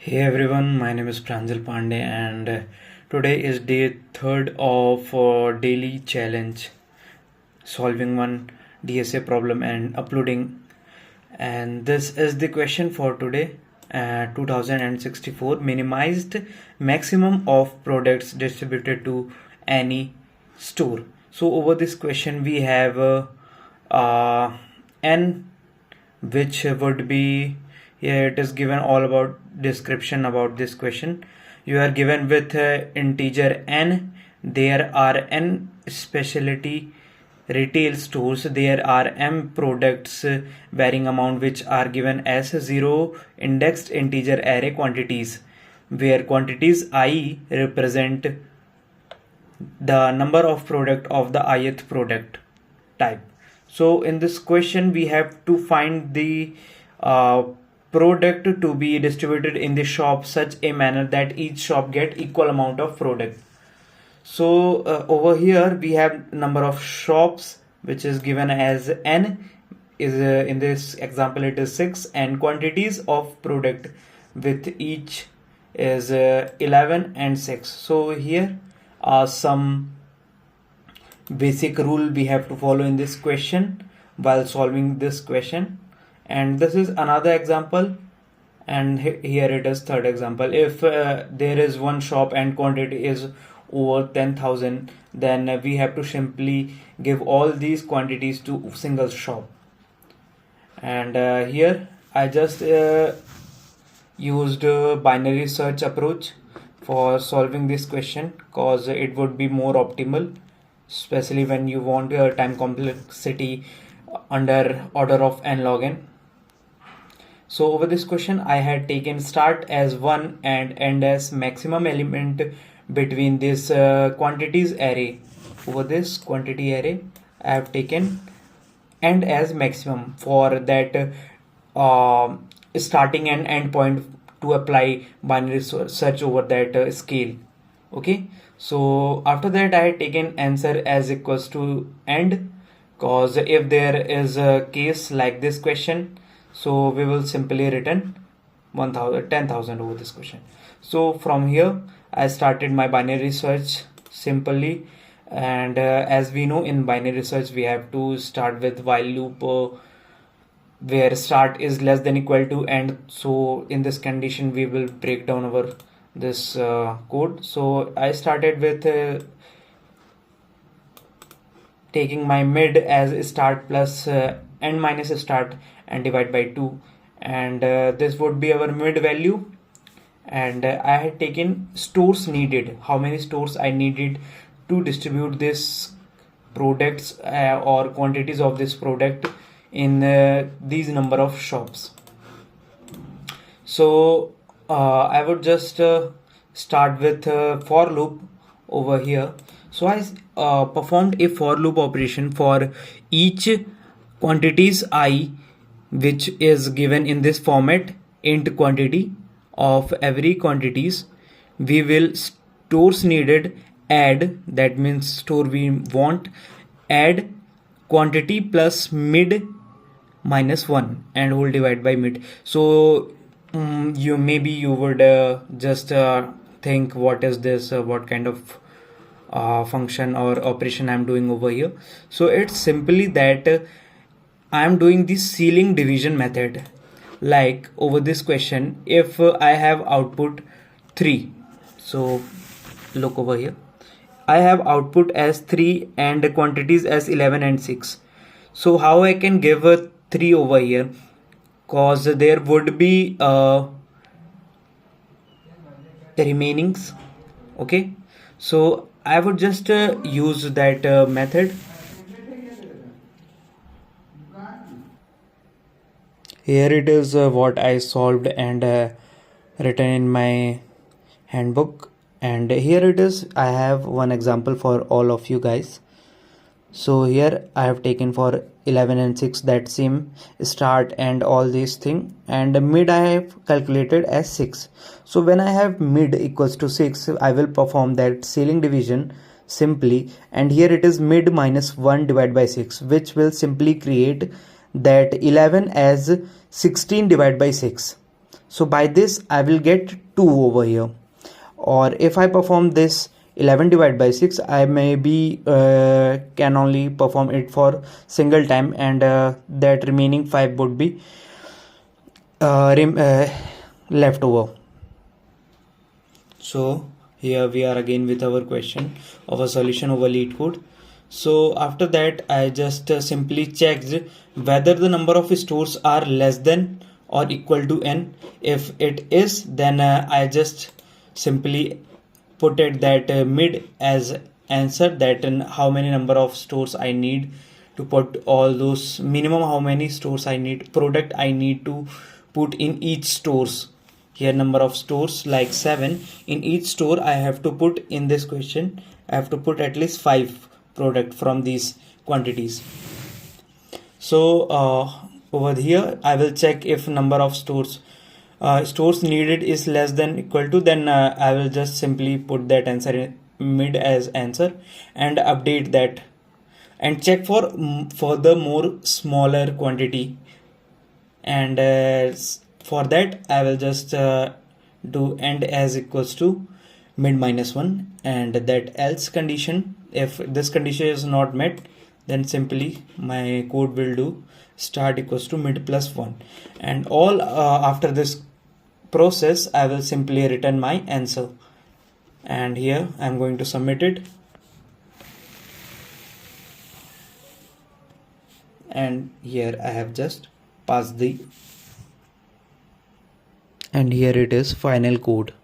Hey everyone, my name is Pranjal Pandey and today is day 3rd of daily challenge solving one DSA problem and uploading, and this is the question for today. 2064 minimized maximum of products distributed to any store. So over this question we have n, which would be, here it is given all about description about this question. You are given with integer n. There are n specialty retail stores. There are m products varying amount which are given as 0 indexed integer array quantities, where quantities I represent the number of product of the ith product type. So in this question we have to find the product to be distributed in the shop such a manner that each shop get equal amount of product. So over here we have number of shops which is given as n, is in this example it is 6, and quantities of product with each is 11 and 6. So here are some basic rule we have to follow in this question while solving this question. And this is another example, and here it is third example. If there is one shop and quantity is over 10,000, then we have to simply give all these quantities to single shop. And here I just used binary search approach for solving this question because it would be more optimal, especially when you want time complexity under order of n log n. So over this question I had taken start as 1 and end as maximum element between this quantities array. Over this quantity array I have taken end as maximum for that starting and end point to apply binary search over that scale. Okay, so after that I had taken answer as equals to end, cause if there is a case like this question, so we will simply return 10,000 over this question. So from here I started my binary search simply, and as we know in binary search we have to start with while loop where start is less than equal to end. So in this condition we will break down our this code. So I started with taking my mid as start plus end minus start and divide by 2, and this would be our mid value. And I had taken stores needed, how many stores I needed to distribute this products or quantities of this product in these number of shops. So I would just start with for loop over here. So I performed a for loop operation for each quantities I, which is given in this format int quantity of every quantities. We will stores needed add, that means store we want, add quantity plus mid minus 1 and whole divide by mid. So you would just think what is this, what kind of function or operation I'm doing over here. So it's simply that I'm doing the ceiling division method. Like over this question, if I have output 3, so look over here, I have output as 3 and quantities as 11 and 6. So how I can give a 3 over here, cause there would be the remainings. Okay, so I would just use that method. Here it is what I solved and written in my handbook, and here it is. I have one example for all of you guys. So here I have taken for 11 and 6 that same start and all these thing, and mid I have calculated as 6. So when I have mid equals to 6, I will perform that ceiling division simply, and here it is mid minus 1 divided by 6, which will simply create that 11 as 16 divided by 6. So by this I will get 2 over here. Or if I perform this 11 divided by 6, I maybe can only perform it for single time, and that remaining 5 would be left over. So here we are again with our question of a solution over lead code. So after that I just simply checked whether the number of stores are less than or equal to n. If it is, then I just simply put it that mid as answer, that how many number of stores I need to put all those minimum, how many stores I need, product I need to put in each stores. Here number of stores like 7 in each store. I have to put in this question, I have to put at least 5 product from these quantities. So over here I will check if number of stores needed is less than equal to, then I will just simply put that answer in mid as answer and update that, and check for the more smaller quantity, and for that I will just do end as equals to mid minus 1, and that else condition, if this condition is not met, then simply my code will do start equals to mid plus 1, and all after this process I will simply return my answer, and here I am going to submit it, and here I have just passed the, and here it is final code.